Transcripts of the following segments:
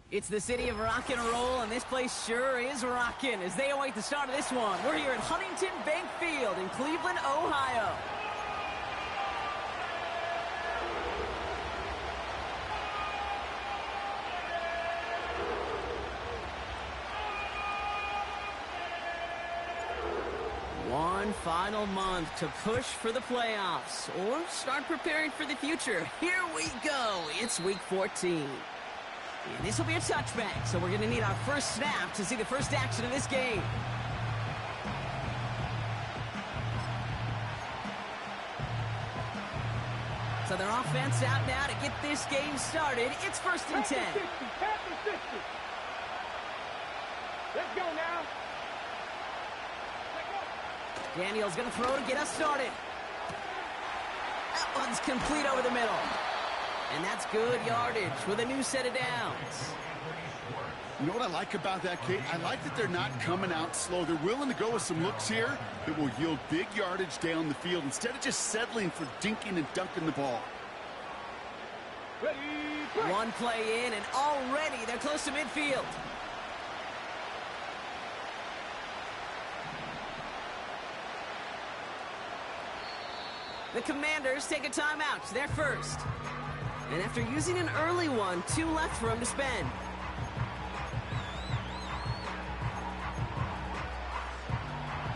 It's the city of rock and roll, and this place sure is rocking as they await the start of this one. We're here at Huntington Bank Field in Cleveland, Ohio. One final month to push for the playoffs or start preparing for the future. Here we go. It's week 14. And this will be a touchback, so we're going to need our first snap to see the first action of this game. So their offense out now to get this game started. It's 1st and 10. Let's go now. Daniel's going to throw to get us started. That one's complete over the middle. And that's good yardage with a new set of downs. You know what I like about that, Kate? I like that they're not coming out slow. They're willing to go with some looks here that will yield big yardage down the field instead of just settling for dinking and dunking the ball. Ready, play. One play in, and already they're close to midfield. The Commanders take a timeout. They're first. And after using an early one, 2 left for him to spend.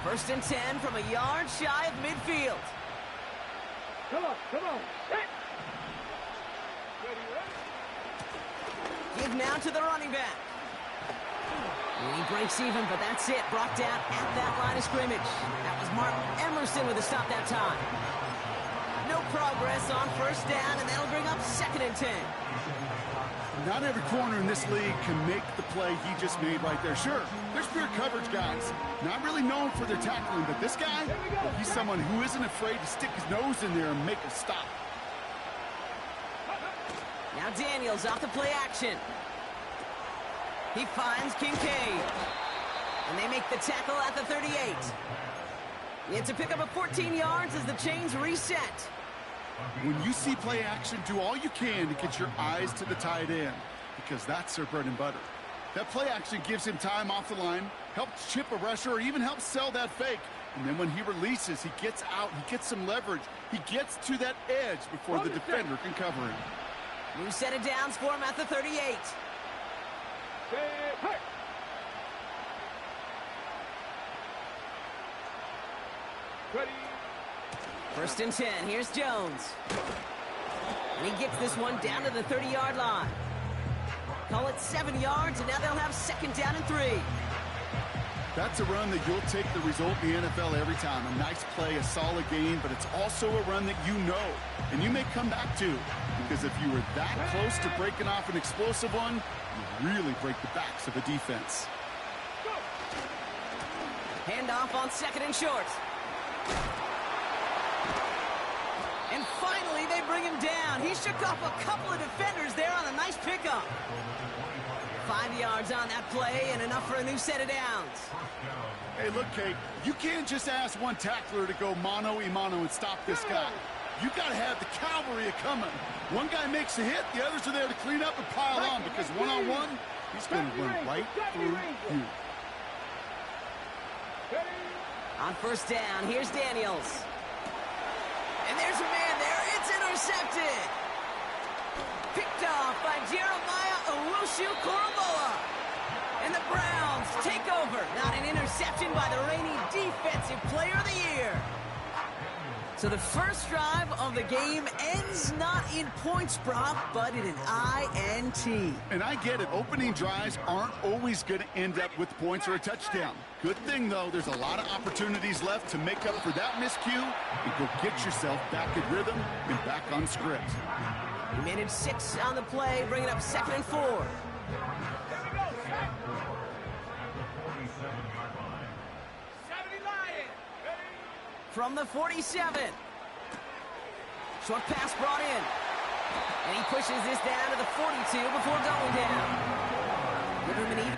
First and 10 from a yard shy of midfield. Come on. Hey. Ready. Give now to the running back. And he breaks even, but that's it. Brought down at that line of scrimmage. That was Mark Emerson with a stop that time. No progress on first down, and that'll bring up 2nd and 10. Not every corner in this league can make the play he just made right there. Sure, there's pure coverage guys. Not really known for their tackling, but this guy, he's someone who isn't afraid to stick his nose in there and make a stop. Now Daniels off the play action. He finds Kincaid. And they make the tackle at the 38. It's a pickup of 14 yards as the chains reset. When you see play action, do all you can to get your eyes to the tight end, because that's their bread and butter. That play action gives him time off the line, helps chip a rusher, or even helps sell that fake. And then when he releases, he gets out, he gets some leverage. He gets to that edge before the defender can cover him. New set of downs for him at the 38. Hey. Ready. First and 10. Here's Jones. And he gets this one down to the 30-yard line. Call it 7 yards, and now they'll have 2nd down and 3. That's a run that you'll take the result in the NFL every time. A nice play, a solid game, but it's also a run that you know, and you may come back to. Because if you were that close to breaking off an explosive one, you really break the backs of a defense. Handoff on 2nd and short. And finally, they bring him down. He shook off a couple of defenders there on a nice pickup. 5 yards on that play and enough for a new set of downs. Hey, look, Kate, you can't just ask one tackler to go mano-a-mano and stop this guy. You got to have the cavalry coming. One guy makes a hit, the others are there to clean up and pile on, because one-on-one, he's going to run right through you. On first down, here's Daniels. And there's a man there. It's intercepted. Picked off by Jeremiah Owusu-Koramoah. And the Browns take over. Not an interception by the reigning Defensive Player of the Year. So the first drive of the game ends not in points, Brock, but in an INT. And I get it. Opening drives aren't always going to end up with points or a touchdown. Good thing, though, there's a lot of opportunities left to make up for that miscue and go get yourself back in rhythm and back on script. He made it 6 on the play, bringing up 2nd and 4. From the 47. Short pass brought in. And he pushes this down to the 42 before going down. Give him an even.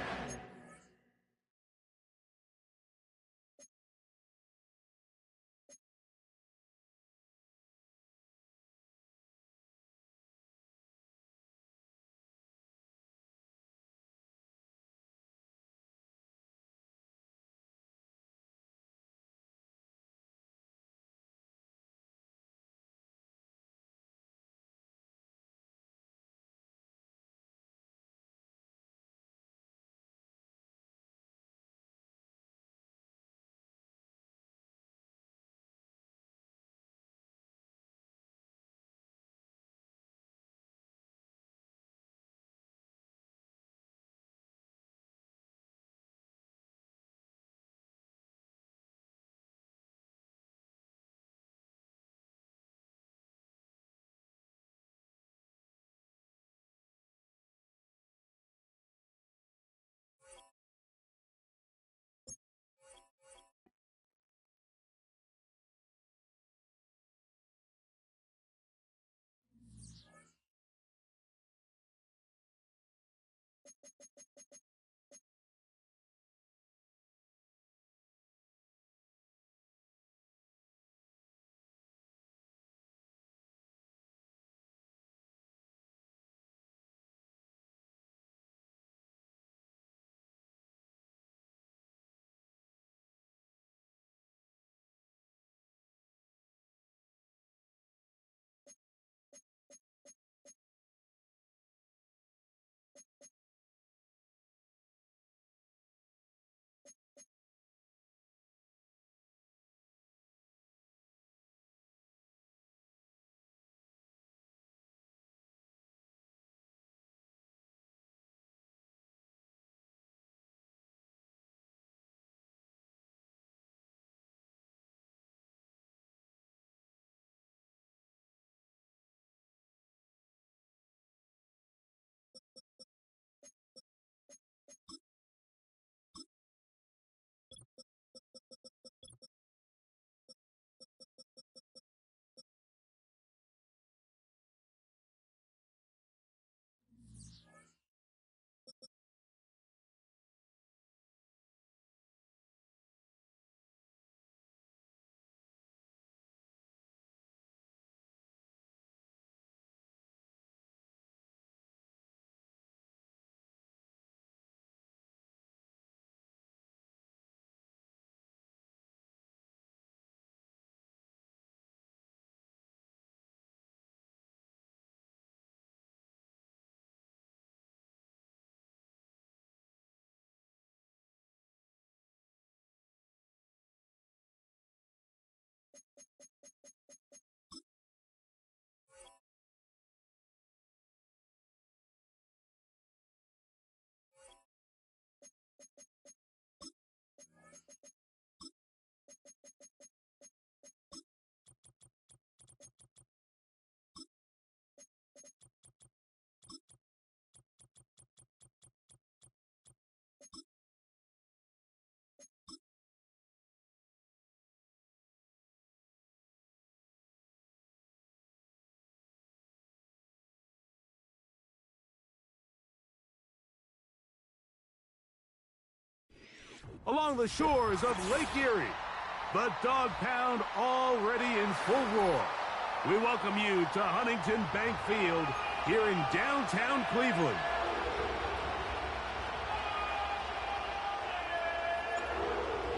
along the shores of Lake Erie. The Dog Pound already in full roar. We welcome you to Huntington Bank Field here in downtown Cleveland.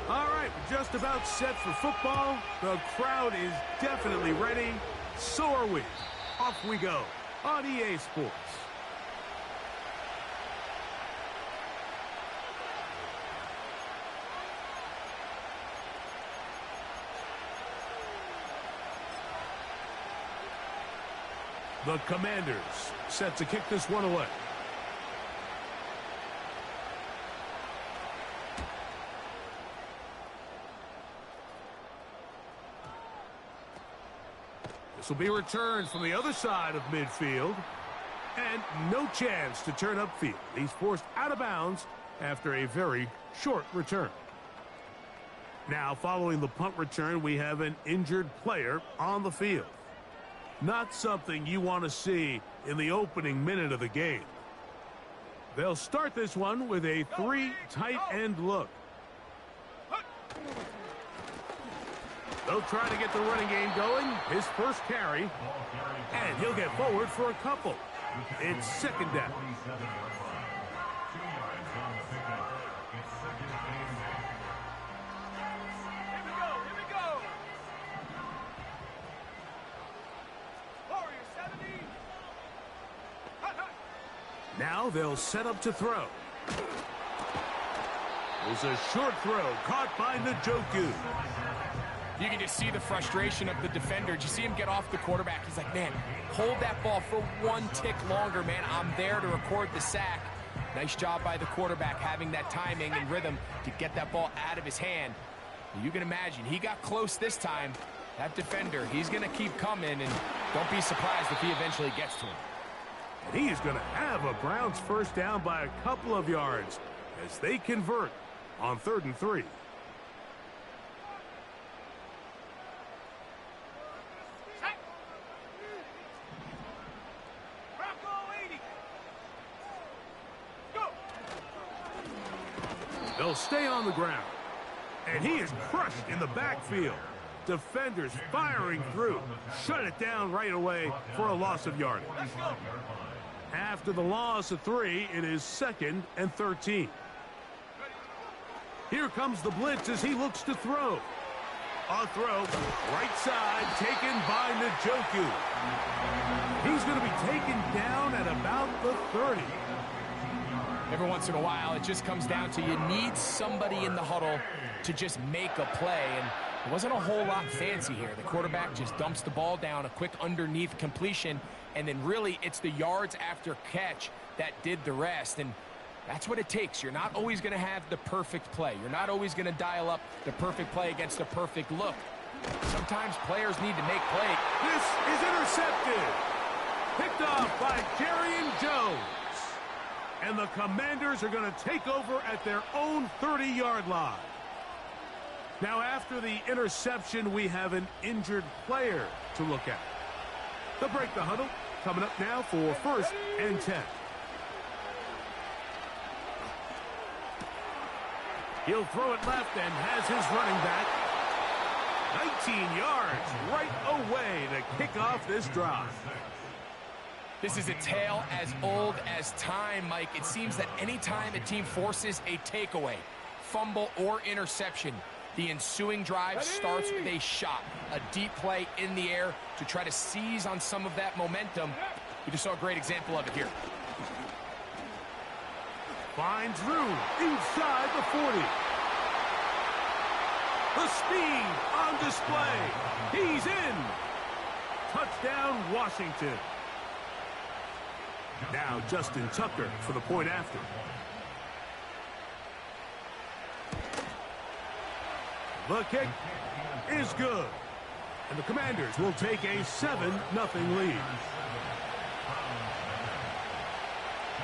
All right, just about set for football. The crowd is definitely ready. So are we. Off we go on EA Sports. The Commanders set to kick this one away. This will be returned from the other side of midfield. And no chance to turn upfield. He's forced out of bounds after a very short return. Now, following the punt return, we have an injured player on the field. Not something you want to see in the opening minute of the game. They'll start this one with a 3 tight end look. They'll try to get the running game going. His first carry. And he'll get forward for a couple. It's second down. Now they'll set up to throw. It's a short throw caught by Njoku. You can just see the frustration of the defender. Did you see him get off the quarterback? He's like, man, hold that ball for one tick longer, man. I'm there to record the sack. Nice job by the quarterback having that timing and rhythm to get that ball out of his hand. You can imagine, he got close this time. That defender, he's going to keep coming, and don't be surprised if he eventually gets to him. And he is going to have a Browns first down by a couple of yards as they convert on 3rd and 3. They'll stay on the ground. And he is crushed in the backfield. Defenders firing through. Shut it down right away for a loss of yardage. After the loss of 3, it is 2nd and 13. Here comes the blitz as he looks to throw. A throw, right side, taken by Njoku. He's going to be taken down at about the 30. Every once in a while, it just comes down to you need somebody in the huddle to just make a play. And it wasn't a whole lot fancy here. The quarterback just dumps the ball down, a quick underneath completion, and then really it's the yards after catch that did the rest. And that's what it takes. You're not always going to have the perfect play. You're not always going to dial up the perfect play against a perfect look. Sometimes players need to make plays. This is intercepted. Picked off by Darian Jones. And the Commanders are going to take over at their own 30-yard line. Now, after the interception, we have an injured player to look at. They'll break the huddle. Coming up now for 1st and 10. He'll throw it left and has his running back. 19 yards right away to kick off this drive. This is a tale as old as time, Mike. It seems that anytime a team forces a takeaway, fumble, or interception, the ensuing drive starts with a shot, a deep play in the air to try to seize on some of that momentum. We just saw a great example of it here. Finds room inside the 40. The speed on display. He's in. Touchdown, Washington. Now Justin Tucker for the point after. The kick is good. And the Commanders will take a 7-0 lead.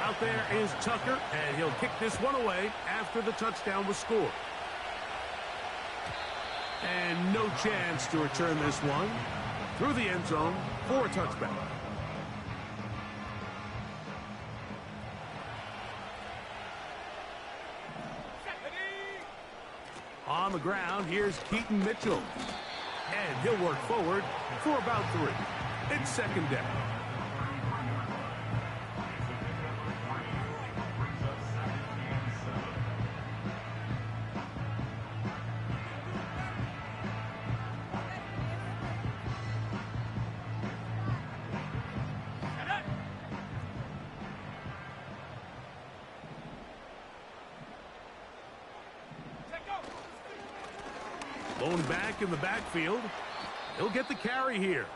Out there is Tucker, and he'll kick this one away after the touchdown was scored. And no chance to return this one through the end zone for a touchback. on the ground. Here's Keaton Mitchell. And he'll work forward for about 3. It's second down. Lone back in the backfield. He'll get the carry here.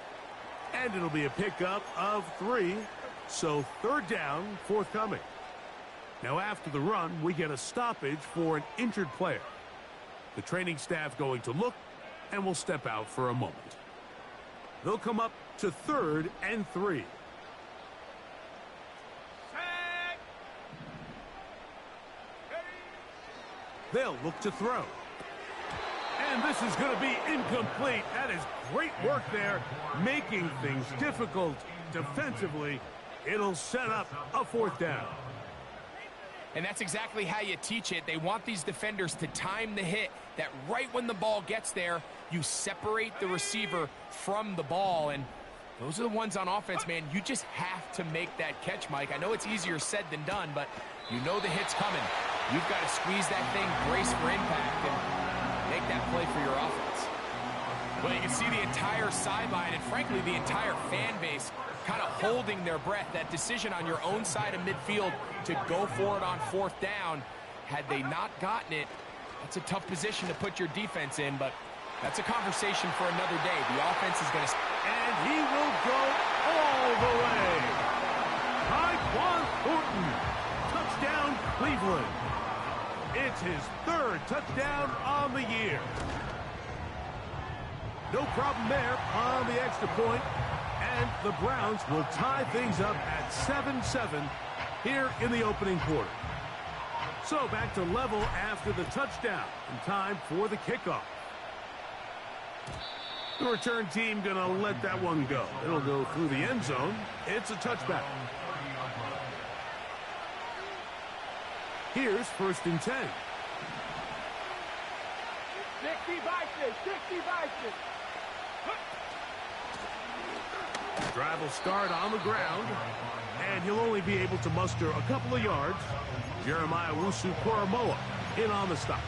And it'll be a pickup of 3. So third down, forthcoming. Now after the run, we get a stoppage for an injured player. The training staff going to look and will step out for a moment. They'll come up to 3rd and 3. They'll look to throw. And this is going to be incomplete. That is great work there, making things difficult defensively. It'll set up a 4th down. And that's exactly how you teach it. They want these defenders to time the hit, that right when the ball gets there, you separate the receiver from the ball. And those are the ones on offense, man. You just have to make that catch, Mike. I know it's easier said than done, but you know the hit's coming. You've got to squeeze that thing, brace for impact, and make that play for your offense. Well, you can see the entire sideline and, frankly, the entire fan base kind of holding their breath. That decision on your own side of midfield to go for it on 4th down, had they not gotten it, that's a tough position to put your defense in, but that's a conversation for another day. The offense is going to... And he will go all the way. Tyquan Thornton. Touchdown, Cleveland. It's his 3rd touchdown on the year. No problem there on the extra point. And the Browns will tie things up at 7-7 here in the opening quarter. So back to level after the touchdown. And time for the kickoff. The return team going to let that one go. It'll go through the end zone. It's a touchback. Here's 1st and 10. 60 Vikings, 60 Vikings. Drive will start on the ground, and he'll only be able to muster a couple of yards. Jeremiah Owusu-Koramoah in on the stop.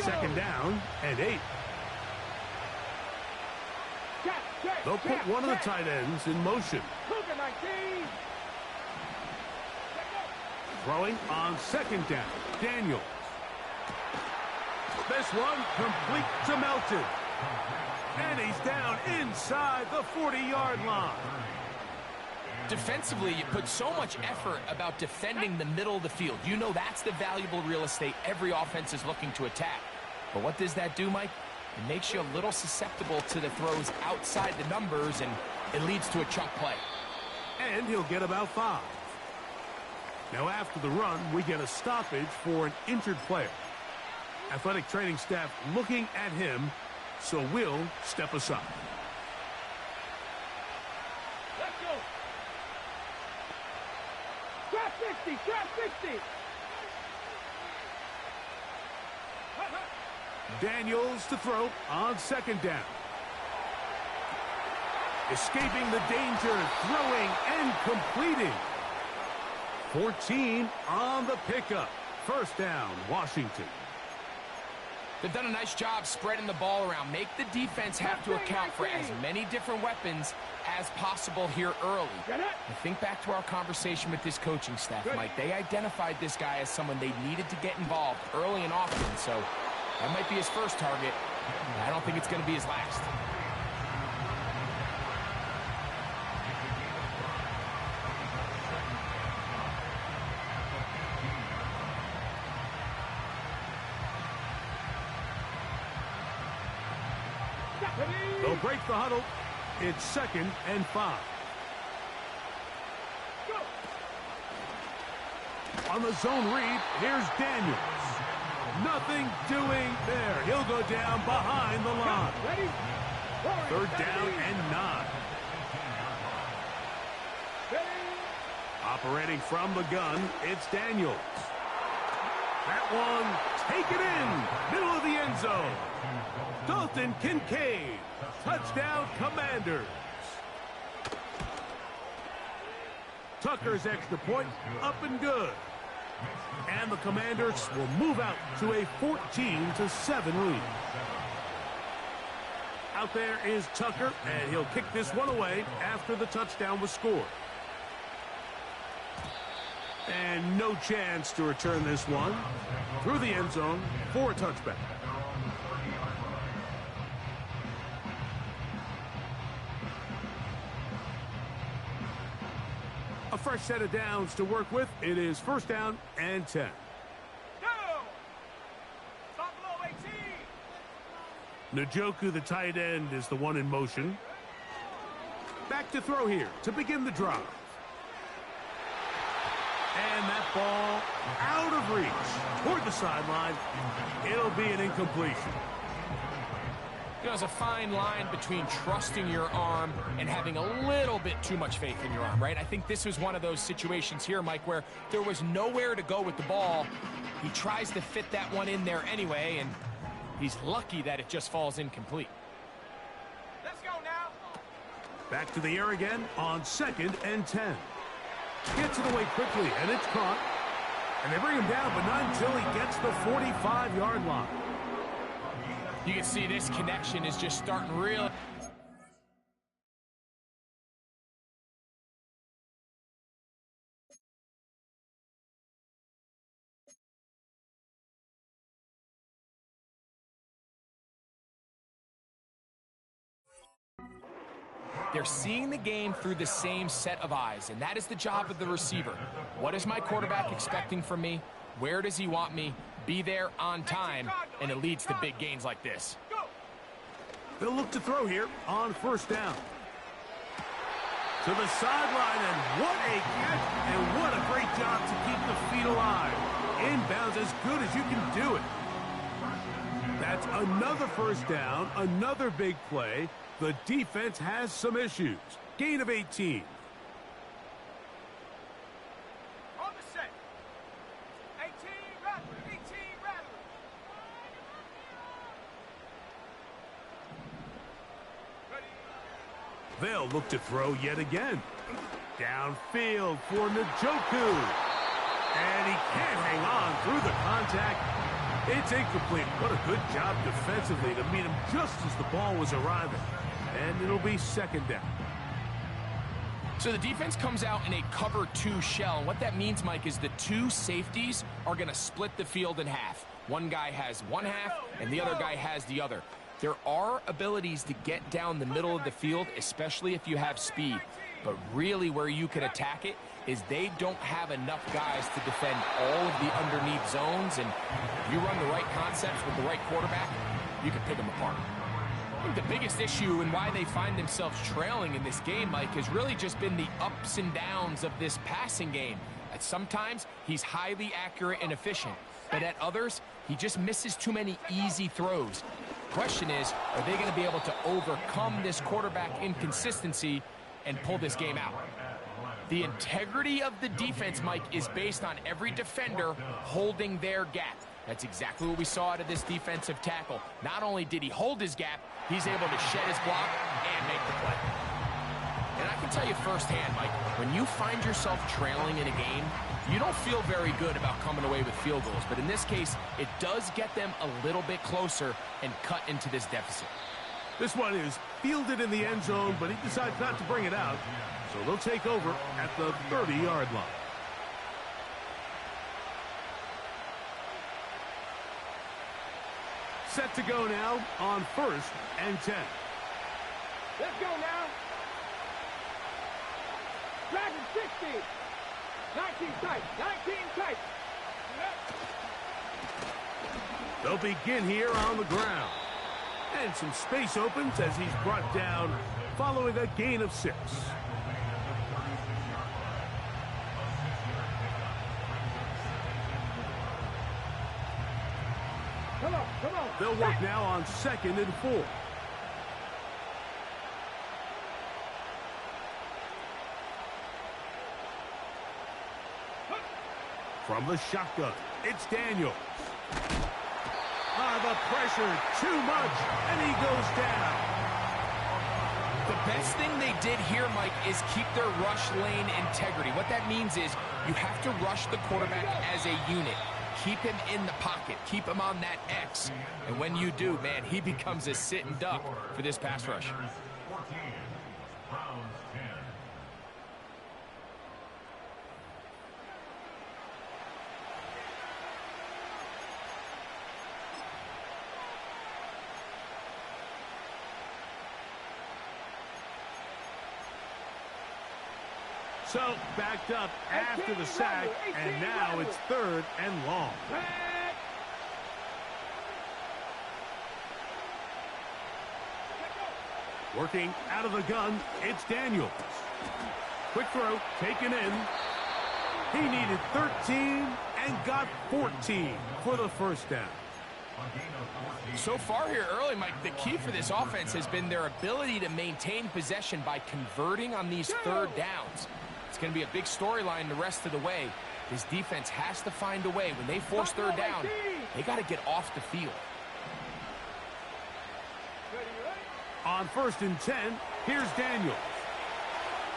Second down and 8. They'll put one of the tight ends in motion. Throwing on 2nd down. Daniels. This one complete to Melton. And he's down inside the 40-yard line. Defensively, you put so much effort about defending the middle of the field. You know that's the valuable real estate every offense is looking to attack. But what does that do, Mike? It makes you a little susceptible to the throws outside the numbers, and it leads to a chunk play. And he'll get about 5. Now after the run, we get a stoppage for an injured player. Athletic training staff looking at him, so we'll step aside. Let's go. Trap 60, trap 60. Daniels to throw on 2nd down. Escaping the danger, throwing and completing. 14 on the pickup. 1st down, Washington. They've done a nice job spreading the ball around. Make the defense have to account for as many different weapons as possible here early. And think back to our conversation with this coaching staff, Mike. They identified this guy as someone they needed to get involved early and often, so that might be his first target. I don't think it's going to be his last. They'll break the huddle. It's 2nd and 5. On the zone read, here's Daniels. Nothing doing there. He'll go down behind the line. Ready? Third down and 9. Operating from the gun, it's Daniels. That one, taken in, middle of the end zone. Dalton Kincaid, touchdown Commanders. Tucker's extra point, up and good. And the Commanders will move out to a 14-7 lead. Out there is Tucker, and he'll kick this one away after the touchdown was scored. And no chance to return this one through the end zone for a touchback. A fresh set of downs to work with. It is first down and 10. Njoku, the tight end, is the one in motion. Back to throw here to begin the drive. And that ball out of reach toward the sideline. It'll be an incompletion. You know, there's a fine line between trusting your arm and having a little bit too much faith in your arm, right? I think this was one of those situations here, Mike, where there was nowhere to go with the ball. He tries to fit that one in there anyway, and he's lucky that it just falls incomplete. Let's go now. Back to the air again on 2nd and 10. Gets it away quickly, and it's caught. And they bring him down, but not until he gets the 45-yard line. You can see this connection is just starting real. They're seeing the game through the same set of eyes, and that is the job of the receiver. What is my quarterback expecting from me? Where does he want me? Be there on time, and it leads to big gains like this. They'll look to throw here on first down. To the sideline, and what a catch, and what a great job to keep the feet alive. Inbounds as good as you can do it. That's another first down, another big play. The defense has some issues. Gain of 18. On the set. 18 Rattler. 18 Rattler. Ready. They'll look to throw yet again. Downfield for Njoku. And he can't hang on through the contact. It's incomplete. What a good job defensively to meet him just as the ball was arriving. And it'll be second down. So the defense comes out in a cover 2 shell. What that means, Mike, is the 2 safeties are going to split the field in half. One guy has one half, and the other guy has the other. There are abilities to get down the middle of the field, especially if you have speed. But really where you can attack it is they don't have enough guys to defend all of the underneath zones. And if you run the right concepts with the right quarterback, you can pick them apart. I think the biggest issue and why they find themselves trailing in this game, Mike, has really just been the ups and downs of this passing game. At sometimes, he's highly accurate and efficient, but at others, he just misses too many easy throws. Question is, are they going to be able to overcome this quarterback inconsistency and pull this game out? The integrity of the defense, Mike, is based on every defender holding their gap. That's exactly what we saw out of this defensive tackle. Not only did he hold his gap, he's able to shed his block and make the play. And I can tell you firsthand, Mike, when you find yourself trailing in a game, you don't feel very good about coming away with field goals. But in this case, it does get them a little bit closer and cut into this deficit. This one is fielded in the end zone, but he decides not to bring it out. So they'll take over at the 30-yard line. Set to go now on 1st and 10. Let's go now. Dragon 60. 19 tight. 19 tight. They'll begin here on the ground. And some space opens as he's brought down following a gain of 6. Come on, come on. They'll work now on 2nd and 4. From the shotgun, it's Daniels. The pressure, too much, and he goes down. The best thing they did here, Mike, is keep their rush lane integrity. What that means is you have to rush the quarterback as a unit. Keep him in the pocket. Keep him on that X. And when you do, man, he becomes a sitting duck for this pass rush. So, backed up after the sack, and now it's 3rd and long. Working out of the gun, it's Daniels. Quick throw, taken in. He needed 13 and got 14 for the first down. So far here early, Mike, the key for this offense has been their ability to maintain possession by converting on these 3rd downs. It's going to be a big storyline the rest of the way. This defense has to find a way. When they force 3rd down, they got to get off the field. On 1st and 10, here's Daniels.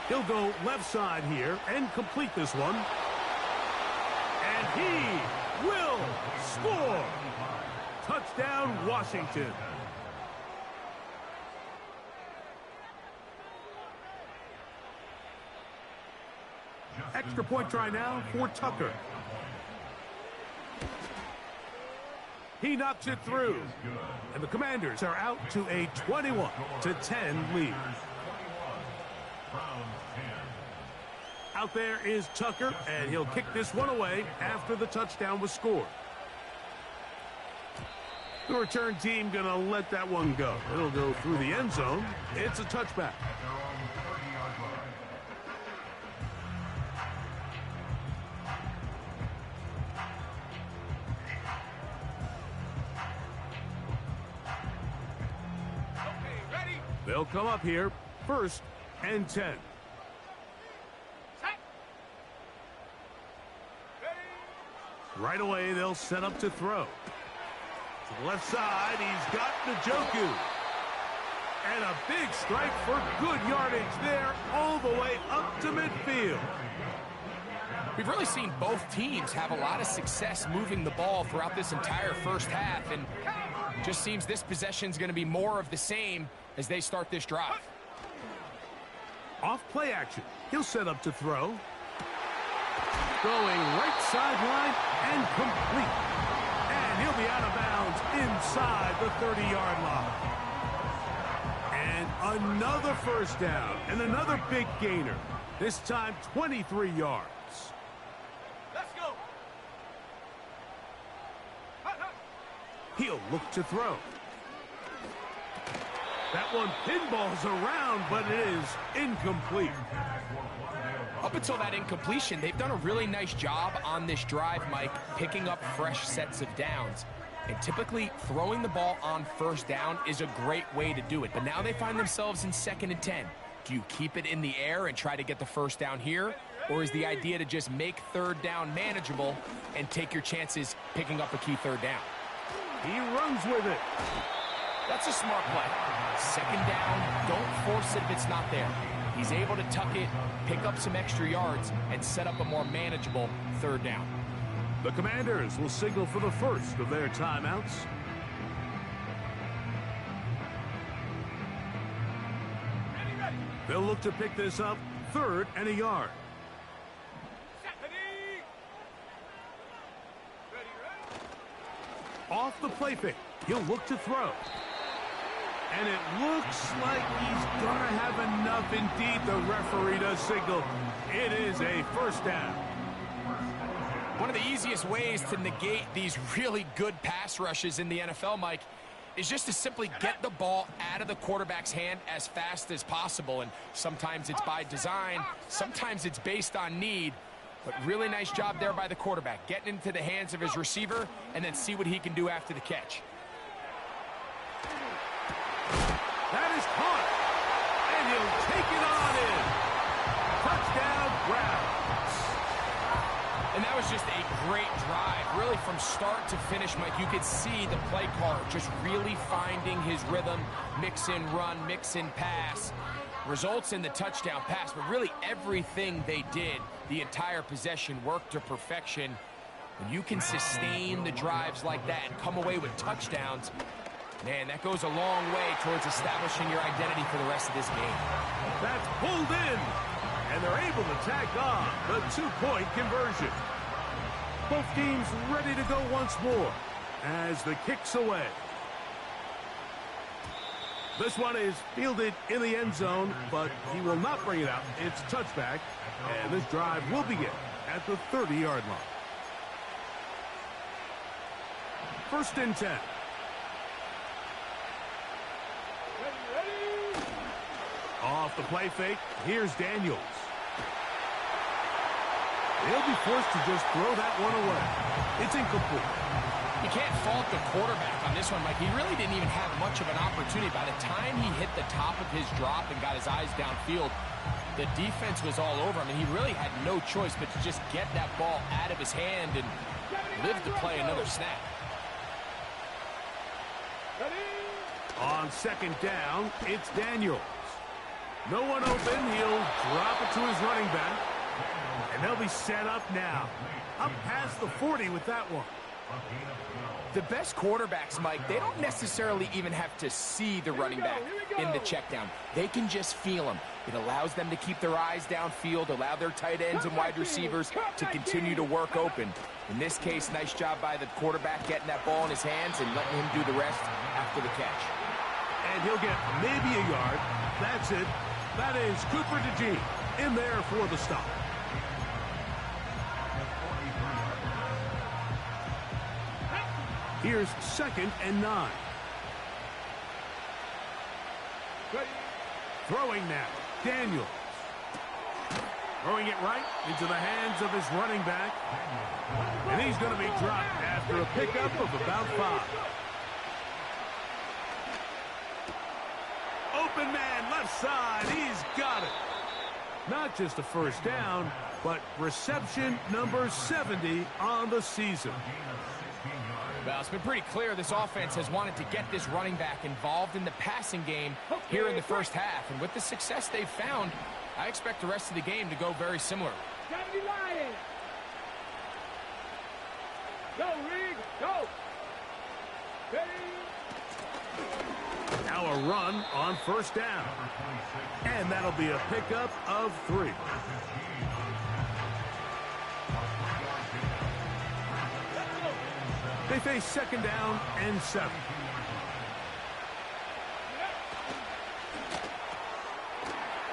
He'll go left side here and complete this one. And he will score. Touchdown, Washington. Extra point try now for Tucker. He knocks it through. And the Commanders are out to a 21-10 lead. Out there is Tucker, and he'll kick this one away after the touchdown was scored. The return team going to let that one go. It'll go through the end zone. It's a touchback. They'll come up here, 1st and 10. Right away, they'll set up to throw. To the left side, he's got Njoku. And a big strike for good yardage there all the way up to midfield. We've really seen both teams have a lot of success moving the ball throughout this entire first half, and just seems this possession is going to be more of the same as they start this drive. Off play action. He'll set up to throw. Going right sideline and complete. And he'll be out of bounds inside the 30-yard line. And another first down and another big gainer. This time 23 yards. Let's go. He'll look to throw. That one pinballs around, but it is incomplete. Up until that incompletion, they've done a really nice job on this drive, Mike, picking up fresh sets of downs. And typically, throwing the ball on 1st down is a great way to do it. But now they find themselves in 2nd and 10. Do you keep it in the air and try to get the 1st down here? Or is the idea to just make 3rd down manageable and take your chances picking up a key 3rd down? He runs with it. That's a smart play. 2nd down, don't force it if it's not there. He's able to tuck it, pick up some extra yards, and set up a more manageable 3rd down. The Commanders will signal for the first of their timeouts. They'll look to pick this up 3rd and a yard. Off the play fake, he'll look to throw. And it looks like he's going to have enough. Indeed, the referee does signal. It is a 1st down. One of the easiest ways to negate these really good pass rushes in the NFL, Mike, is just to simply get the ball out of the quarterback's hand as fast as possible. And sometimes it's by design, sometimes it's based on need. But really nice job there by the quarterback, getting into the hands of his receiver and then see what he can do after the catch. That is caught. And he'll take it on in. Touchdown, Browns. And that was just a great drive. Really, from start to finish, Mike, you could see the play caller just really finding his rhythm, mix in run, mix in pass. Results in the touchdown pass, but really everything they did, the entire possession, worked to perfection. When you can sustain the drives like that and come away with touchdowns, man, that goes a long way towards establishing your identity for the rest of this game. That's pulled in, and they're able to tack on the 2-point conversion. Both teams ready to go once more as the kick's away. This one is fielded in the end zone, but he will not bring it out. It's touchback, and this drive will begin at the 30-yard line. 1st and 10. Off the play fake, here's Daniels. He'll be forced to just throw that one away. It's incomplete. You can't fault the quarterback on this one, Mike. He really didn't even have much of an opportunity. By the time he hit the top of his drop and got his eyes downfield, the defense was all over him, and he really had no choice but to just get that ball out of his hand and live to play another snap. On 2nd down, it's Daniels. No one open. He'll drop it to his running back. And they'll be set up now. Up past the 40 with that one. The best quarterbacks, Mike, they don't necessarily even have to see the running back in the check down. They can just feel him. It allows them to keep their eyes downfield, allow their tight ends and wide receivers to continue to work open. In this case, nice job by the quarterback getting that ball in his hands and letting him do the rest after the catch. And he'll get maybe a yard. That's it. That is Cooper DeJean in there for the stop. Here's 2nd and 9. Throwing now, Daniels. Throwing it right into the hands of his running back. And he's going to be dropped after a pickup of about 5. Open man, left side, he's got it. Not just a 1st down, but reception number 70 on the season. Well, it's been pretty clear this offense has wanted to get this running back involved in the passing game here in the 1st half. And with the success they've found, I expect the rest of the game to go very similar. Go, Reed, go. Now a run on 1st down. And that'll be a pickup of 3. They face 2nd down and 7.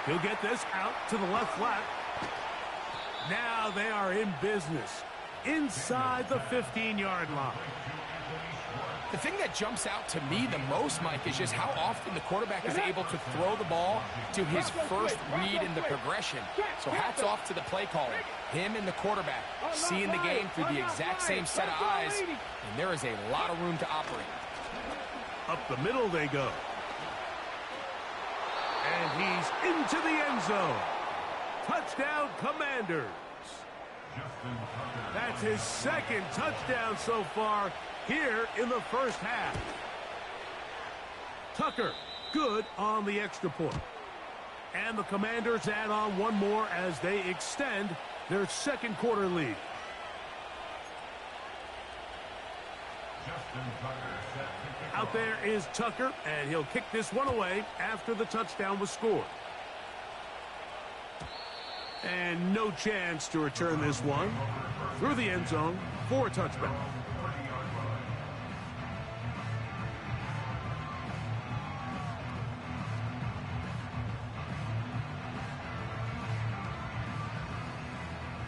He'll get this out to the left flat. Now they are in business inside the 15-yard line. The thing that jumps out to me the most, Mike, is just how often the quarterback is able to throw the ball to his first read in the progression. So hats off to the play caller. Him and the quarterback seeing the game through the exact same set of eyes, and there is a lot of room to operate. Up the middle they go. And he's into the end zone. Touchdown, Commanders. That's his 2nd touchdown so far here in the 1st half. Tucker, good on the extra point. And the Commanders add on one more as they extend their 2nd quarter lead. Out there is Tucker, and he'll kick this one away after the touchdown was scored. And no chance to return this one through the end zone for a touchback.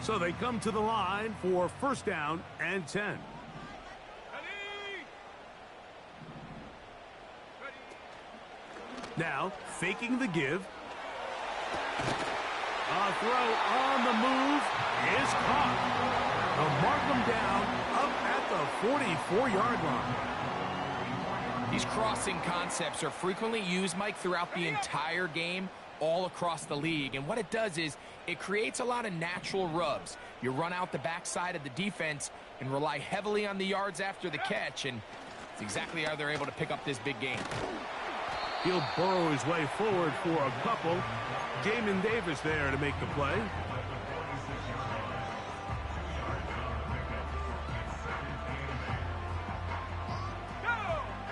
So they come to the line for 1st down and 10. Now, faking the give. A throw on the move is caught. They'll mark him down up at the 44-yard line. These crossing concepts are frequently used, Mike, throughout the entire game. all across the league. And what it does is it creates a lot of natural rubs. You run out the backside of the defense and rely heavily on the yards after the catch, and it's exactly how they're able to pick up this big game. He'll burrow his way forward for a couple. Jamin Davis there to make the play.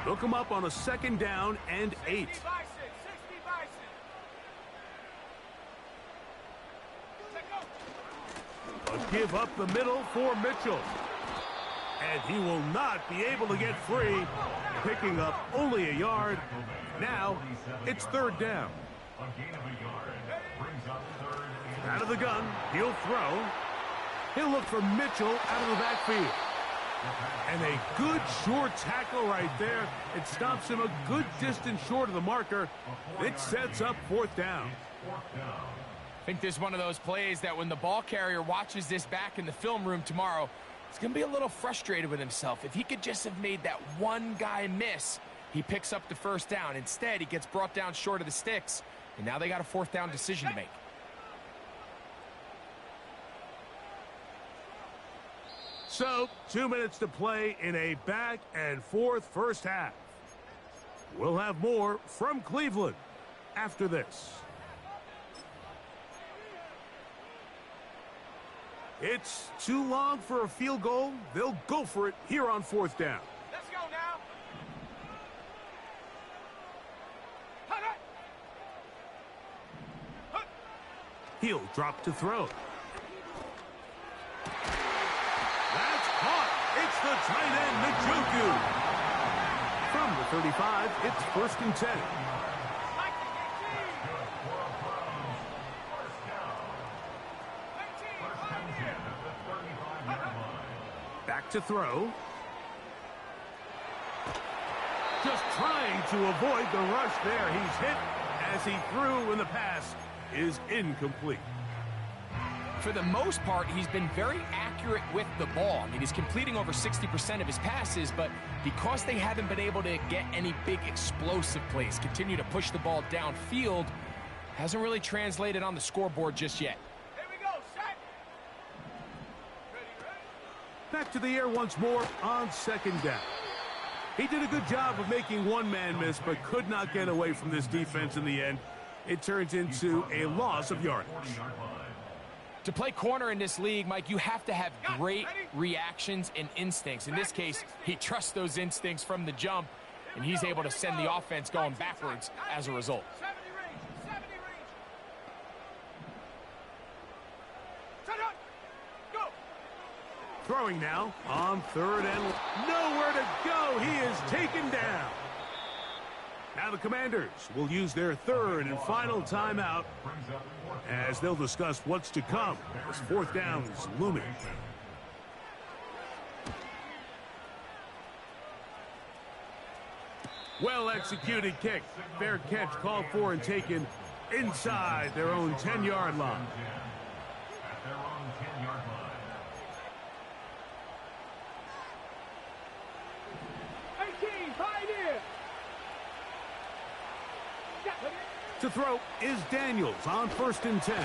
Hook him up on a 2nd down and 8. A give up the middle for Mitchell. And he will not be able to get free, picking up only a yard. Now it's 3rd down. Out of the gun, he'll throw. He'll look for Mitchell out of the backfield. And a good short tackle right there. It stops him a good distance short of the marker. It sets up 4th down. I think this is one of those plays that when the ball carrier watches this back in the film room tomorrow, he's going to be a little frustrated with himself. If he could just have made that one guy miss, he picks up the 1st down. Instead, he gets brought down short of the sticks, and now they got a 4th down decision to make. So, 2 minutes to play in a back and forth first half. We'll have more from Cleveland after this. It's too long for a field goal. They'll go for it here on 4th down. Let's go now. He'll drop to throw. That's caught. It's the tight end, Njoku. From the 35, it's 1st and 10. Back to throw. Just trying to avoid the rush there. He's hit as he threw, and the pass is incomplete. For the most part, he's been very accurate with the ball. I mean, he's completing over 60% of his passes, but because they haven't been able to get any big explosive plays, continue to push the ball downfield, hasn't really translated on the scoreboard just yet. Here we go, set. Ready. Back to the air once more on 2nd down. He did a good job of making one man miss, but could not get away from this defense in the end. It turns into a loss of yardage. To play corner in this league, Mike, you have to have great reactions and instincts. In this case, he trusts those instincts from the jump, and he's able to send the offense going backwards as a result. 70 range. Set up. Go. Throwing now on 3rd and nowhere to go. He is taken down. Now the Commanders will use their 3rd and final timeout as they'll discuss what's to come as 4th down is looming. Well-executed kick. Fair catch called for and taken inside their own 10-yard line. To throw is Daniels on 1st and 10.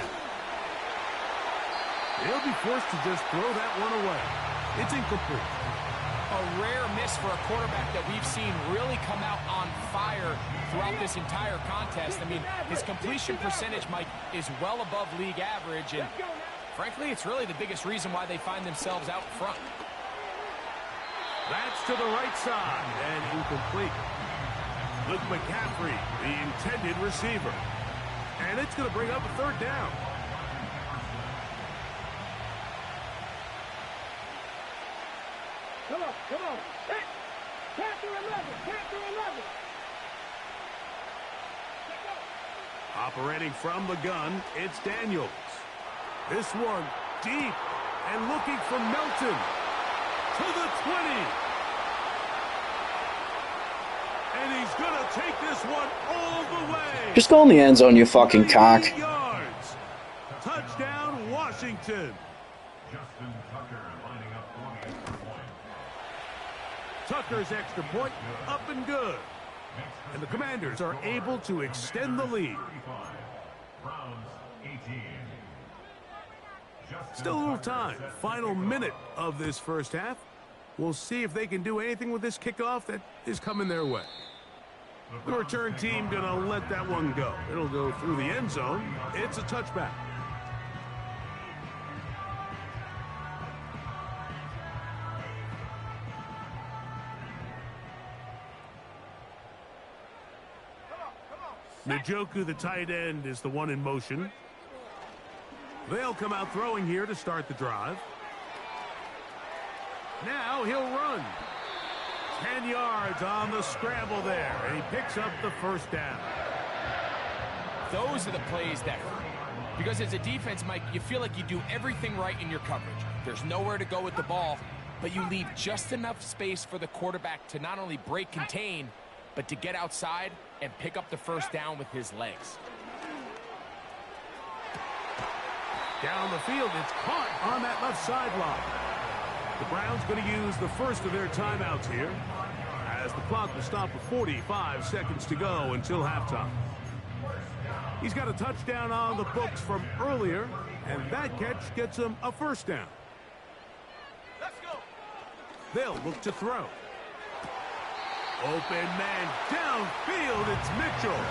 They'll be forced to just throw that one away. It's incomplete. A rare miss for a quarterback that we've seen really come out on fire throughout this entire contest. I mean, his completion percentage, Mike, is well above league average, and frankly, it's really the biggest reason why they find themselves out front. That's to the right side and incomplete. Luke McCaffrey, the intended receiver. And it's going to bring up a 3rd down. Come on. Capture 11. Operating from the gun, it's Daniels. This one deep and looking for Melton to the 20. And he's going to take this one all the way. Just go in the end zone, you fucking cock. Yards. Touchdown, Washington. Justin Tucker lining up for the extra point. Tucker's extra point up and good. And the Commanders are able to extend the lead. Browns 18. Still a little time. Final minute of this first half. We'll see if they can do anything with this kickoff that is coming their way. The return team going to let that one go. It'll go through the end zone. It's a touchback. Njoku, the tight end, is the one in motion. They'll come out throwing here to start the drive. Now he'll run. 10 yards on the scramble there, and he picks up the first down. Those are the plays that hurt. Because as a defense, Mike, you feel like you do everything right in your coverage. There's nowhere to go with the ball, but you leave just enough space for the quarterback to not only break contain, but to get outside and pick up the first down with his legs. Down the field, it's caught on that left sideline. The Browns going to use the first of their timeouts here as the clock will stop with 45 seconds to go until halftime. He's got a touchdown on the books from earlier, and that catch gets him a first down. Let's go. They'll look to throw. Open man downfield, it's Mitchell.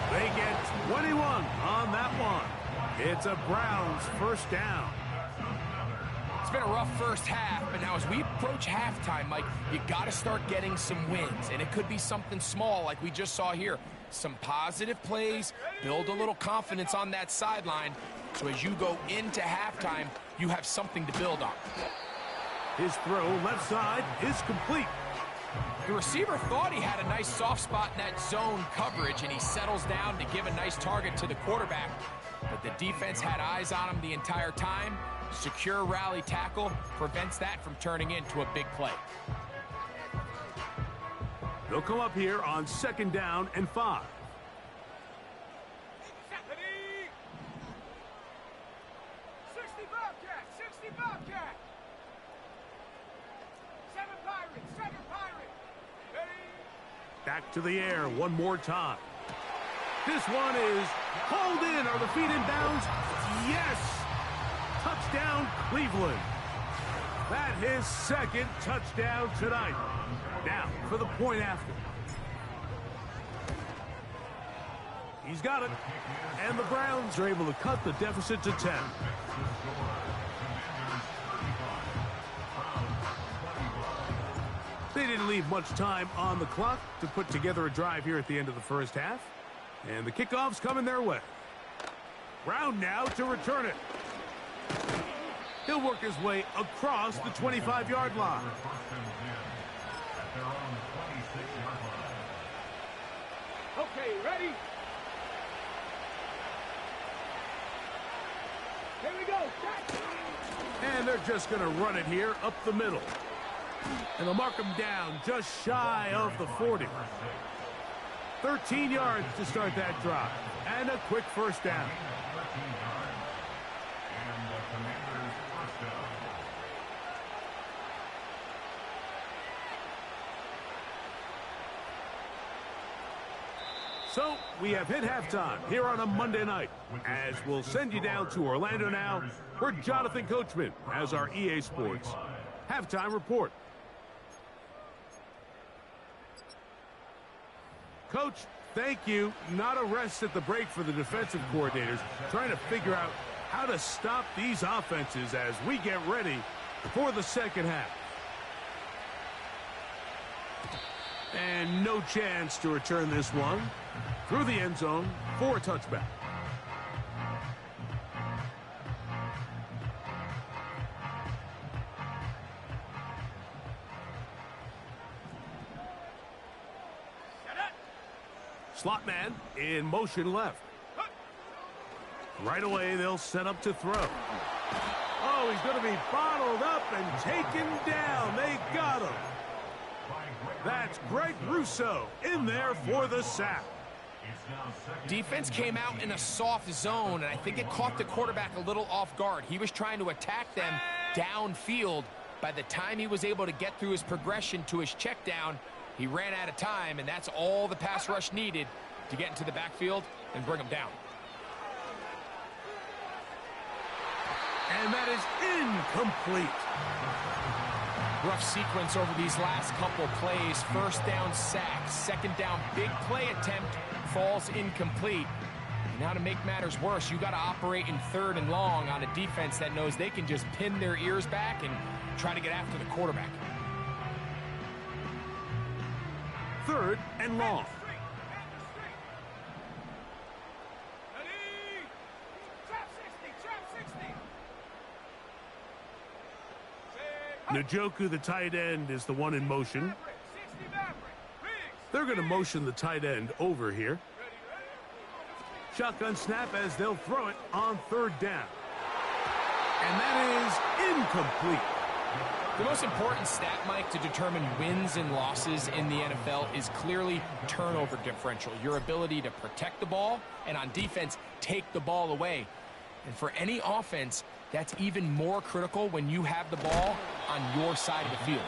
They get 21 on that one. It's a Browns first down. It's been a rough first half, but now as we approach halftime, Mike, you got to start getting some wins, and it could be something small like we just saw here. Some positive plays, build a little confidence on that sideline, so as you go into halftime, you have something to build on. His throw left side is complete. The receiver thought he had a nice soft spot in that zone coverage, and he settles down to give a nice target to the quarterback. But the defense had eyes on him the entire time. Secure rally tackle prevents that from turning into a big play. They'll come up here on 2nd down and 5. Stephanie! 60 Bobcat! 60 Bobcat! 7 Pirates! 7 Pirates! Ready? Back to the air one more time. This one is hauled in. Are the feet in bounds? Yes! Touchdown, Cleveland. That his second touchdown tonight. Now for the point after. He's got it. And the Browns are able to cut the deficit to 10. They didn't leave much time on the clock to put together a drive here at the end of the first half. And the kickoff's coming their way. Brown now to return it. He'll work his way across the 25-yard line. Okay, ready? Here we go. Catch. And they're just going to run it here up the middle. And they'll mark him down just shy of the 40. 13 yards to start that drive. And a quick first down. So we have hit halftime here on a Monday night, as we'll send you down to Orlando now, where Jonathan Coachman has our EA Sports halftime report. Coach, thank you. Not a rest at the break for the defensive coordinators, trying to figure out how to stop these offenses as we get ready for the second half. And no chance to return this one through the end zone for a touchback. Slot man in motion left. Right away, they'll set up to throw. Oh, he's going to be bottled up and taken down. They got him. That's Greg Rousseau in there for the sack. Defense came out in a soft zone, and I think it caught the quarterback a little off guard. He was trying to attack them downfield. By the time he was able to get through his progression to his check down, he ran out of time, and that's all the pass rush needed to get into the backfield and bring him down. And that is incomplete. Rough sequence over these last couple plays. First down sack, second down big play attempt falls incomplete. And now to make matters worse, you got to operate in 3rd and long on a defense that knows they can just pin their ears back and try to get after the quarterback. 3rd and long. Ready? Trap 60, trap 60. Njoku, the tight end, is the one in motion. 60 Maverick. Riggs. They're going to motion the tight end over here. Shotgun snap as they'll throw it on 3rd down. And that is incomplete. The most important stat, Mike, to determine wins and losses in the NFL is clearly turnover differential, your ability to protect the ball and on defense take the ball away. And for any offense, that's even more critical when you have the ball on your side of the field.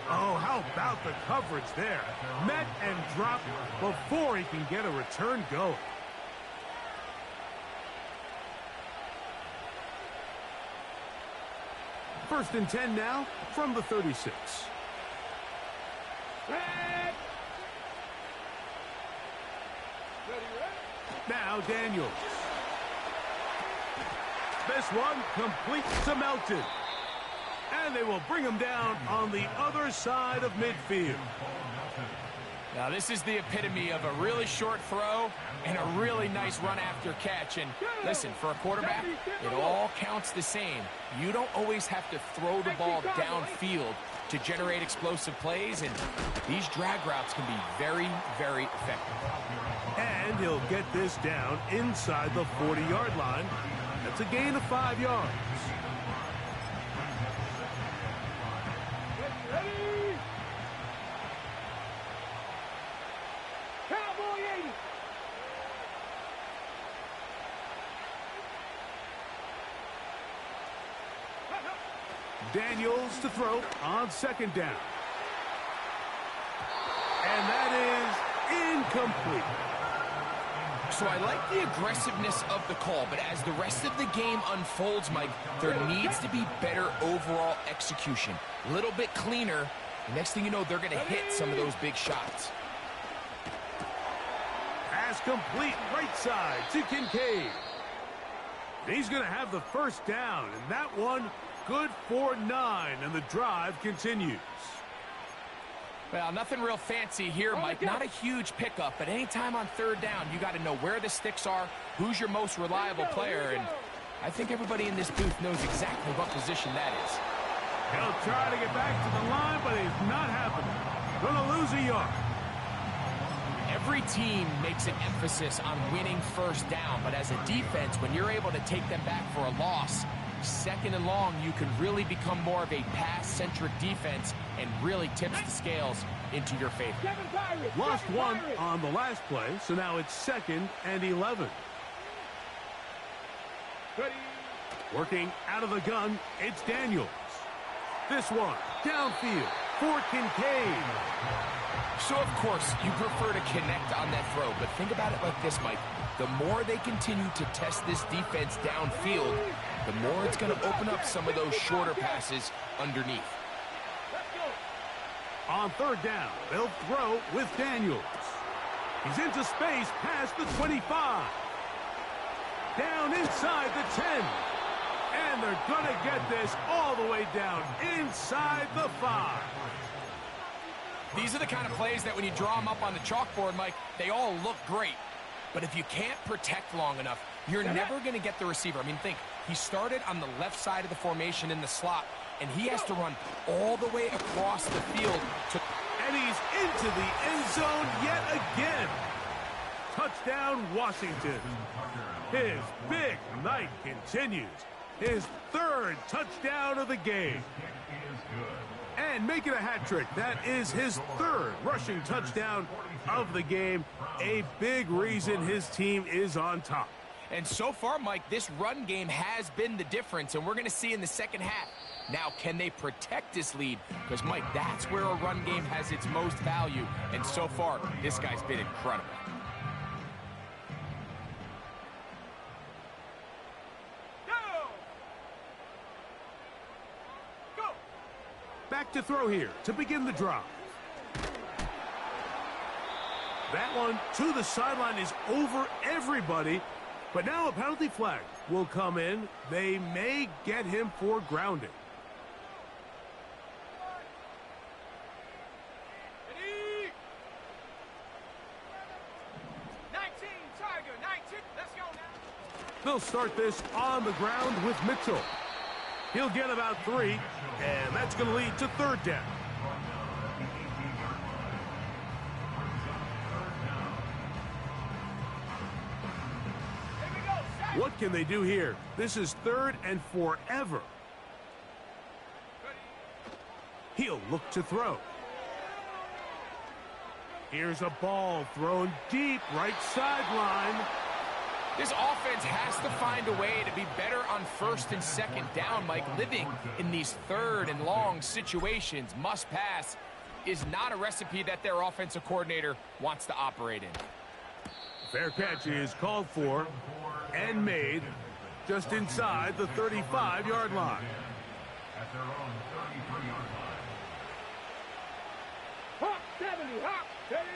Oh, how about the coverage there? Met and dropped before he can get a return going. First and 10 now from the 36. Now Daniels. This one complete to Melton. And they will bring him down on the other side of midfield. Now this is the epitome of a really short throw and a really nice run after catch. And listen, for a quarterback, it all counts the same. You don't always have to throw the ball downfield to generate explosive plays, and these drag routes can be very, very effective. And he'll get this down inside the 40-yard line. That's a gain of 5 yards. Ready? Cowboy 80. Daniels to throw on 2nd down. And that is incomplete. So I like the aggressiveness of the call, but as the rest of the game unfolds, Mike, there needs to be better overall execution. A little bit cleaner. The next thing you know, they're going to hit some of those big shots. Pass complete right side to Kincaid. He's going to have the first down, and that one good for 9, and the drive continues. Well, nothing real fancy here, Mike. Not a huge pickup, but anytime on 3rd down, you got to know where the sticks are, who's your most reliable player, and I think everybody in this booth knows exactly what position that is. He'll try to get back to the line, but it's not happening. Gonna lose a yard. Every team makes an emphasis on winning 1st down, but as a defense, when you're able to take them back for a loss, 2nd and long, you can really become more of a pass-centric defense and really tips the scales into your favor. Lost one on the last play, so now it's 2nd and 11. Ready? Working out of the gun, it's Daniels. This one, downfield for Kincaid. So, of course, you prefer to connect on that throw, but think about it like this, Mike. The more they continue to test this defense downfield, the more it's going to open up some of those shorter passes underneath. On 3rd down, they'll throw with Daniels. He's into space past the 25. Down inside the 10. And they're going to get this all the way down inside the 5. These are the kind of plays that when you draw them up on the chalkboard, Mike, they all look great. But if you can't protect long enough, you're never going to get the receiver. I mean, think, he started on the left side of the formation in the slot, and he has to run all the way across the field to... And he's into the end zone yet again. Touchdown, Washington. His big night continues. His 3rd touchdown of the game. And making a hat trick. That is his 3rd rushing touchdown of the game. A big reason his team is on top. And so far, Mike, this run game has been the difference, and we're going to see in the second half. Now, can they protect this lead? Because, Mike, that's where a run game has its most value. And so far, this guy's been incredible. back to throw here to begin the drive. That one to the sideline is over everybody. But now a penalty flag will come in. They may get him for grounding. Ready? 19, Tiger, 19. Let's go now. They'll start this on the ground with Mitchell. He'll get about 3, and that's going to lead to third down. What can they do here? This is 3rd and forever. He'll look to throw. Here's a ball thrown deep right sideline. This offense has to find a way to be better on 1st and 2nd down, Mike. Living in these 3rd and long situations, must pass, is not a recipe that their offensive coordinator wants to operate in. Fair catch is called for and made just inside the 35-yard line. At their own 33-yard line. Hop, 70, hop, 70.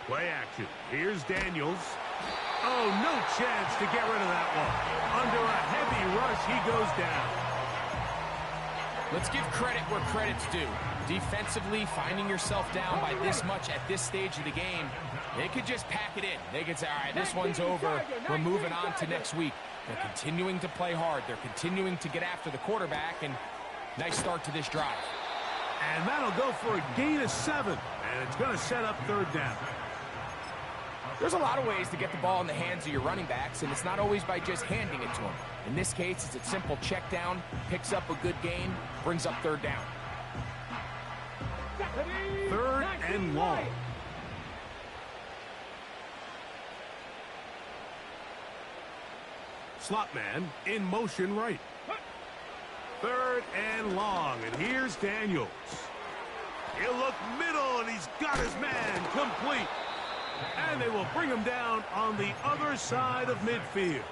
Play action. Here's Daniels. Oh, no chance to get rid of that one. Under a heavy rush, he goes down. Let's give credit where credit's due. Defensively, finding yourself down by this much at this stage of the game, they could just pack it in. They could say, all right, this one's over. We're moving on to next week. They're continuing to play hard. They're continuing to get after the quarterback, and nice start to this drive. And that'll go for a gain of 7, and it's going to set up third down. There's a lot of ways to get the ball in the hands of your running backs, and it's not always by just handing it to them. In this case, it's a simple check down, picks up a good gain, brings up third down. 3rd and long. Slot man in motion right. 3rd and long, and here's Daniels. He'll look middle, and he's got his man complete. And they will bring him down on the other side of midfield.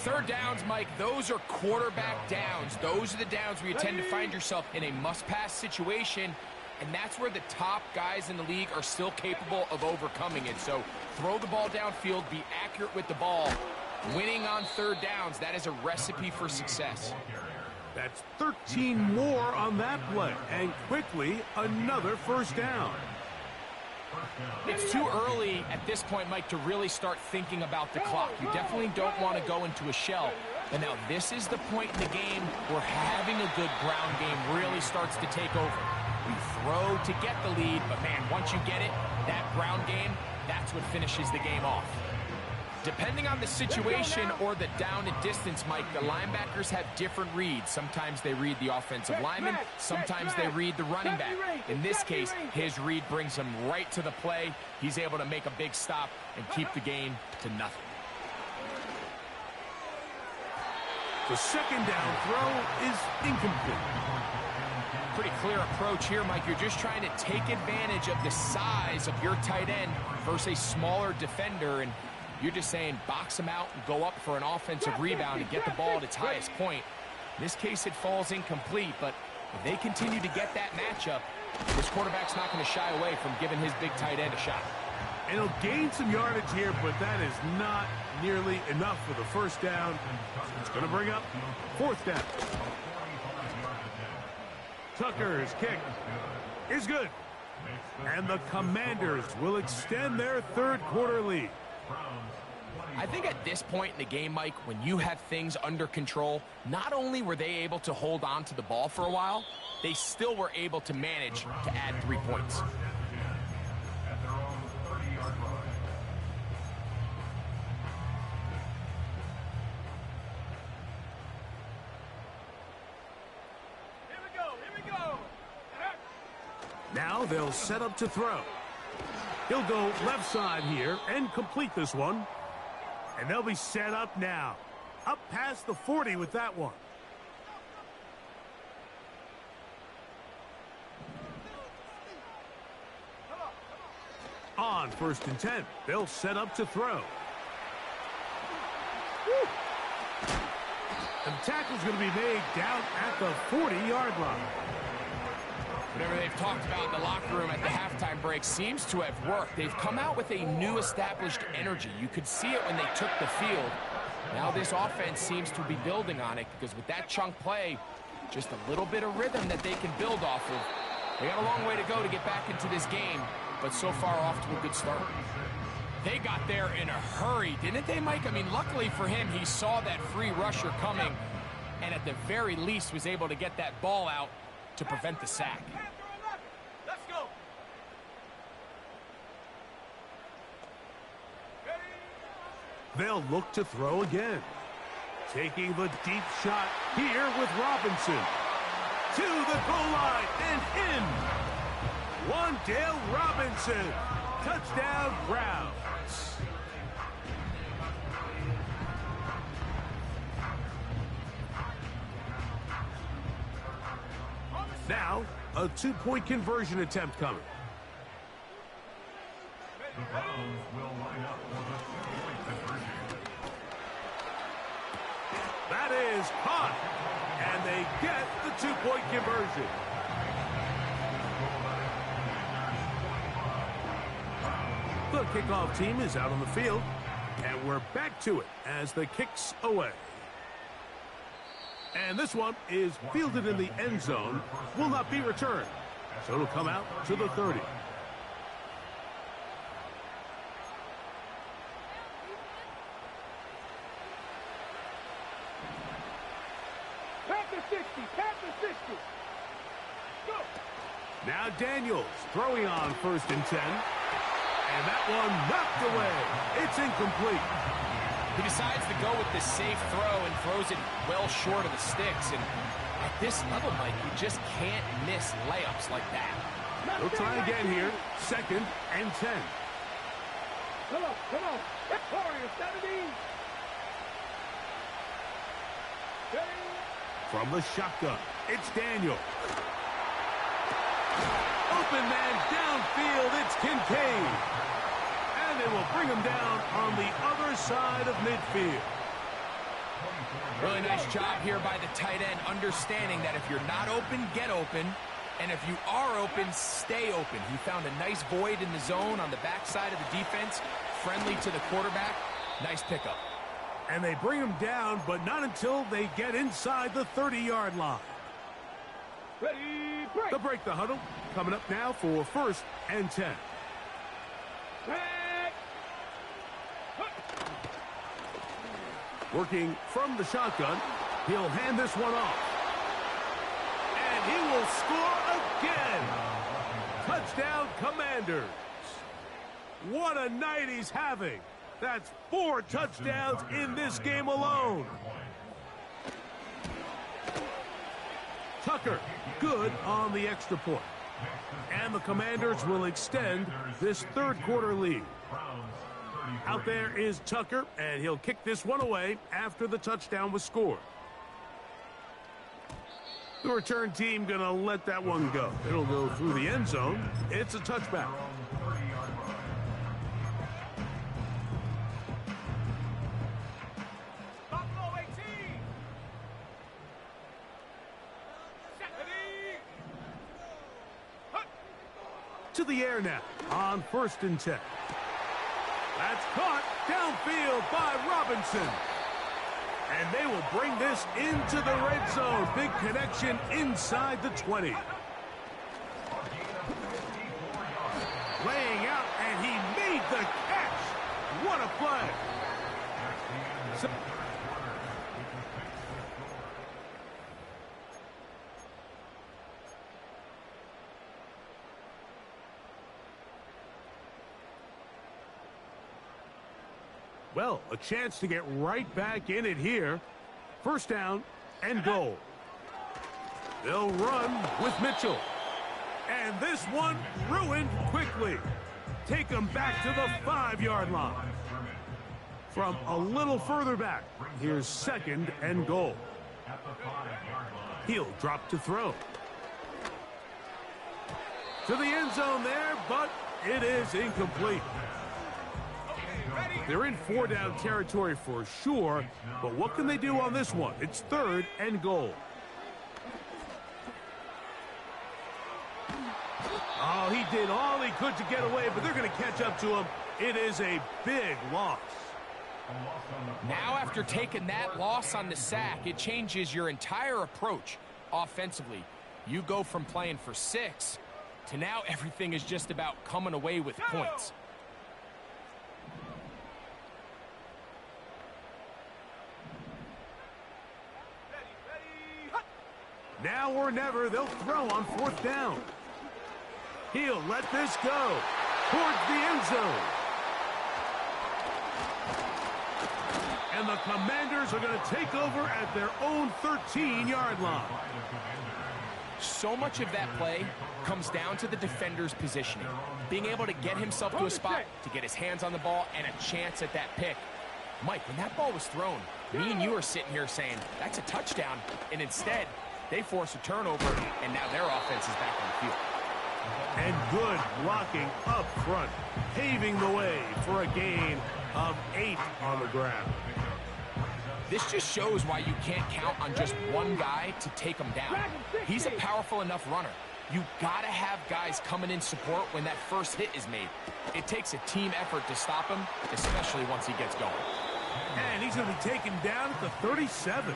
3rd downs, Mike, those are quarterback downs. Those are the downs where you tend to find yourself in a must-pass situation, and that's where the top guys in the league are still capable of overcoming it. So throw the ball downfield, be accurate with the ball. Winning on 3rd downs, that is a recipe for success. That's 13 more on that play, and quickly another 1st down. It's too early at this point, Mike, to really start thinking about the clock. You definitely don't want to go into a shell. And now this is the point in the game where having a good ground game really starts to take over. You throw to get the lead, but man, once you get it, that ground game, that's what finishes the game off. Depending on the situation or the down and distance, Mike, the linebackers have different reads. Sometimes they read the offensive lineman. Sometimes they read the running back. In this case, his read brings him right to the play. He's able to make a big stop and keep the gain to nothing. The 2nd down throw is incomplete. Pretty clear approach here, Mike. You're just trying to take advantage of the size of your tight end versus a smaller defender, and you're just saying box him out and go up for an offensive rebound and get the ball at its highest point. In this case, it falls incomplete, but if they continue to get that matchup, this quarterback's not going to shy away from giving his big tight end a shot. And he'll gain some yardage here, but that is not nearly enough for the 1st down. It's going to bring up 4th down. Tucker's kick is good. And the Commanders will extend their 3rd quarter lead. I think at this point in the game, Mike, when you have things under control, not only were they able to hold on to the ball for a while, they still were able to manage to add 3 points. At their own 30-yard line. Here we go. Now they'll set up to throw. He'll go left side here and complete this one. And they'll be set up now. Up past the 40 with that one. On 1st and 10, they'll set up to throw. And tackle's going to be made down at the 40-yard line. Whatever they've talked about in the locker room at the halftime break seems to have worked. They've come out with a new established energy. You could see it when they took the field. Now this offense seems to be building on it because with that chunk play, just a little bit of rhythm that they can build off of. They got a long way to go to get back into this game, but so far off to a good start. They got there in a hurry, didn't they, Mike? I mean, luckily for him, he saw that free rusher coming and at the very least was able to get that ball out to prevent the sack. Let's go. They'll look to throw again. Taking the deep shot here with Robinson. To the goal line and in. Wan'Dale Robinson. Touchdown, Browns. Now, a two-point conversion attempt coming. The Browns will line up for the two-point conversion. That is caught. And they get the two-point conversion. The kickoff team is out on the field. And we're back to it as the kick's away. And this one is fielded in the end zone. Will not be returned. So it'll come out to the 30. Panther 60, Panther 60. Go. Now Daniels throwing on 1st and 10. And that one knocked away. It's incomplete. He decides to go with the safe throw and throws it well short of the sticks. And at this level, Mike, you just can't miss layups like that. They'll try again here. 2nd and 10. Come on, come on. Warrior 70. From the shotgun, it's Daniel. Open man downfield, it's Kincaid. And they will bring him down on the other side of midfield. Really nice job here by the tight end, understanding that if you're not open, get open. And if you are open, stay open. He found a nice void in the zone on the backside of the defense, friendly to the quarterback. Nice pickup. And they bring him down, but not until they get inside the 30-yard line. Ready, break. They'll break the huddle. Coming up now for 1st and 10. Break. Working from the shotgun, he'll hand this one off. And he will score again. Touchdown, Commanders. What a night he's having. That's 4 touchdowns in this game alone. Tucker, good on the extra point. And the Commanders will extend this 3rd quarter lead. Out there is Tucker, and he'll kick this one away after the touchdown was scored. The return team going to let that one go. It'll go through the end zone. It's a touchback. Buffalo 18. To the air now on 1st and 10. That's caught downfield by Robinson. And they will bring this into the red zone. Big connection inside the 20. Laying out, and he made the catch. What a play. Well, a chance to get right back in it here. 1st down and goal. They'll run with Mitchell. And this one ruined quickly. Take them back to the 5-yard line. From a little further back, here's 2nd and goal. He'll drop to throw. To the end zone there, but it is incomplete. Okay, ready. They're in 4-down territory for sure, but what can they do on this one? It's 3rd and goal. Oh, he did all he could to get away, but they're going to catch up to him. It is a big loss. Now after taking that loss on the sack, it changes your entire approach offensively. You go from playing for 6 to now everything is just about coming away with points. Now or never, they'll throw on 4th down. He'll let this go towards the end zone. And the Commanders are going to take over at their own 13-yard line. So much of that play comes down to the defender's positioning. Being able to get himself to a spot, to get his hands on the ball, and a chance at that pick. Mike, when that ball was thrown, me and you are sitting here saying, that's a touchdown. And instead, they force a turnover, and now their offense is back on the field. And good blocking up front, paving the way for a gain of 8 on the ground. This just shows why you can't count on just one guy to take him down. He's a powerful enough runner. You gotta have guys coming in support when that first hit is made. It takes a team effort to stop him, especially once he gets going. And he's going to be taken down at the 37.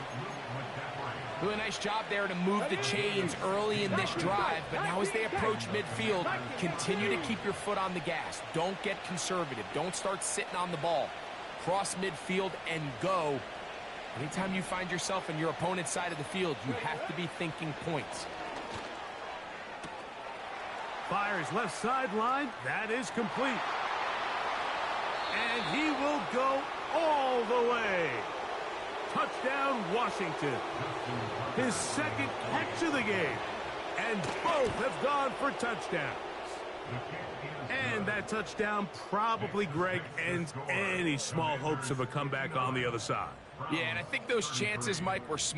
Really nice job there to move the chains early in this drive, but now as they approach midfield, continue to keep your foot on the gas. Don't get conservative. Don't start sitting on the ball. Cross midfield and go. Anytime you find yourself on your opponent's side of the field, you have to be thinking points. Fires left sideline. That is complete. And he will go all the way. Touchdown, Washington. His 2nd catch of the game. And both have gone for touchdowns. And that touchdown probably, Greg, ends any small hopes of a comeback on the other side. Yeah, and I think those chances, Mike, were small.